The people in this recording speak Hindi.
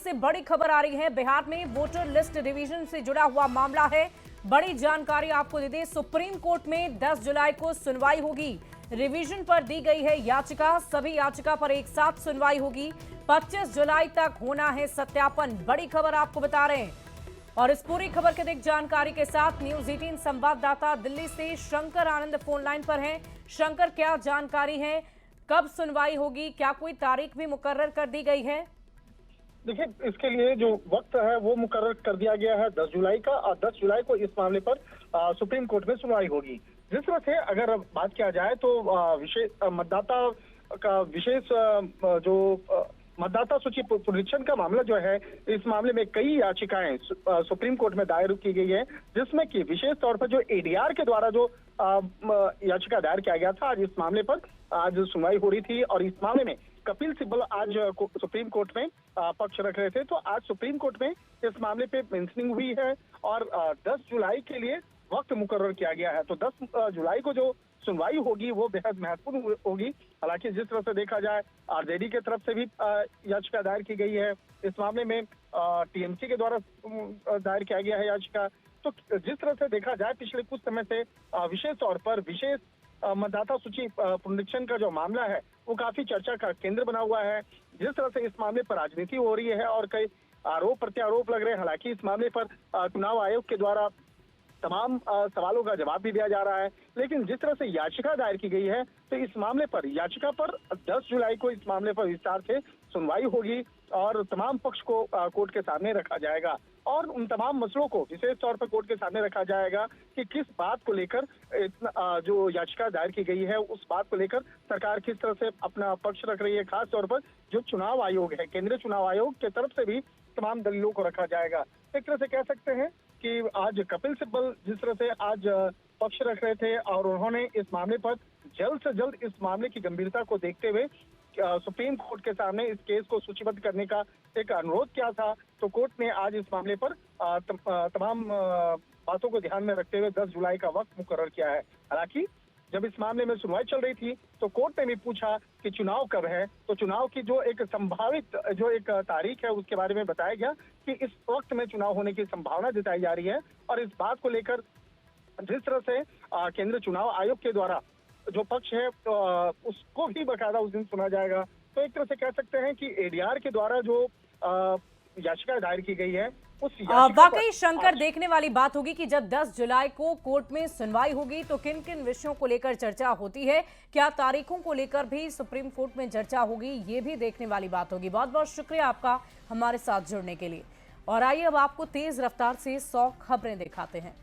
से बड़ी खबर आ रही है। बिहार में वोटर लिस्ट रिवीजन से जुड़ा हुआ मामला है। बड़ी जानकारी आपको दे दें, सुप्रीम कोर्ट में 10 जुलाई को सुनवाई होगी। रिवीजन पर दी गई है याचिका, सभी याचिका पर एक साथ सुनवाई होगी। 25 जुलाई तक होना है सत्यापन। बड़ी खबर आपको बता रहे हैं और इस पूरी खबर के अधिक जानकारी के साथ न्यूज 18 संवाददाता दिल्ली से शंकर आनंद फोन लाइन पर हैं। शंकर, क्या जानकारी है, कब सुनवाई होगी, क्या कोई तारीख भी मुकर्रर कर दी गई है? देखिए, इसके लिए जो वक्त है वो मुकर्रर कर दिया गया है 10 जुलाई का, और 10 जुलाई को इस मामले पर सुप्रीम कोर्ट में सुनवाई होगी। जिस तरह से अगर बात किया जाए तो विशेष मतदाता का विशेष जो मतदाता सूची पुनरीक्षण का मामला जो है, इस मामले में कई याचिकाएं सुप्रीम कोर्ट में दायर की गई है, जिसमें कि विशेष तौर पर जो एडीआर के द्वारा जो याचिका दायर किया गया था, आज इस मामले पर आज सुनवाई हो रही थी। और इस मामले में कपिल सिब्बल आज सुप्रीम कोर्ट में पक्ष रख रहे थे, तो आज सुप्रीम कोर्ट में इस मामले पे मेंशनिंग हुई है और 10 जुलाई के लिए वक्त मुकर्रर किया गया है। तो 10 जुलाई को जो सुनवाई होगी वो बेहद महत्वपूर्ण होगी। हालांकि जिस तरह से देखा जाए, आरजेडी के तरफ से भी याचिका दायर की गई है इस मामले में, टीएमसी के द्वारा दायर किया गया है याचिका। तो जिस तरह से देखा जाए, पिछले कुछ समय से विशेष तौर पर विशेष मतदाता सूची पुनरीक्षण का जो मामला है वो काफी चर्चा का केंद्र बना हुआ है। जिस तरह से इस मामले पर राजनीति हो रही है और कई आरोप प्रत्यारोप लग रहे हैं। हालांकि इस मामले पर चुनाव आयोग के द्वारा तमाम सवालों का जवाब भी दिया जा रहा है, लेकिन जिस तरह से याचिका दायर की गई है, तो इस मामले पर याचिका पर 10 जुलाई को इस मामले पर विस्तार से सुनवाई होगी और तमाम पक्ष को कोर्ट के सामने रखा जाएगा और उन तमाम मसलों को विशेष तौर पर कोर्ट के सामने रखा जाएगा कि किस बात को लेकर जो याचिका दायर की गई है, उस बात को लेकर सरकार किस तरह से अपना पक्ष रख रही है। खास तौर पर जो चुनाव आयोग है, केंद्रीय चुनाव आयोग के तरफ से भी तमाम दलीलों को रखा जाएगा। एक तरह से कह सकते हैं कि आज कपिल सिब्बल जिस तरह से आज पक्ष रख रहे थे और उन्होंने इस मामले पर जल्द से जल्द इस मामले की गंभीरता को देखते हुए सुप्रीम कोर्ट के सामने इस केस को सूचीबद्ध करने का एक अनुरोध किया था, तो कोर्ट ने आज इस मामले पर तमाम बातों को ध्यान में रखते हुए 10 जुलाई का वक्त मुकर्रर किया है। हालांकि जब इस मामले में सुनवाई चल रही थी तो कोर्ट ने भी पूछा कि चुनाव कब है, तो चुनाव की जो एक संभावित जो एक तारीख है उसके बारे में बताया गया कि इस वक्त में चुनाव होने की संभावना जताई जा रही है। और इस बात को लेकर जिस तरह से केंद्रीय चुनाव आयोग के द्वारा जो पक्ष है उसको भी बकायदा उस दिन सुना जाएगा। तो एक तरह से कह सकते हैं कि एडीआर के द्वारा जो याचिका दायर की गई है उस वाकई शंकर, देखने वाली बात होगी कि जब 10 जुलाई को कोर्ट में सुनवाई होगी तो किन किन विषयों को लेकर चर्चा होती है, क्या तारीखों को लेकर भी सुप्रीम कोर्ट में चर्चा होगी, ये भी देखने वाली बात होगी। बहुत बहुत शुक्रिया आपका हमारे साथ जुड़ने के लिए। और आइए अब आपको तेज रफ्तार से 100 खबरें दिखाते हैं।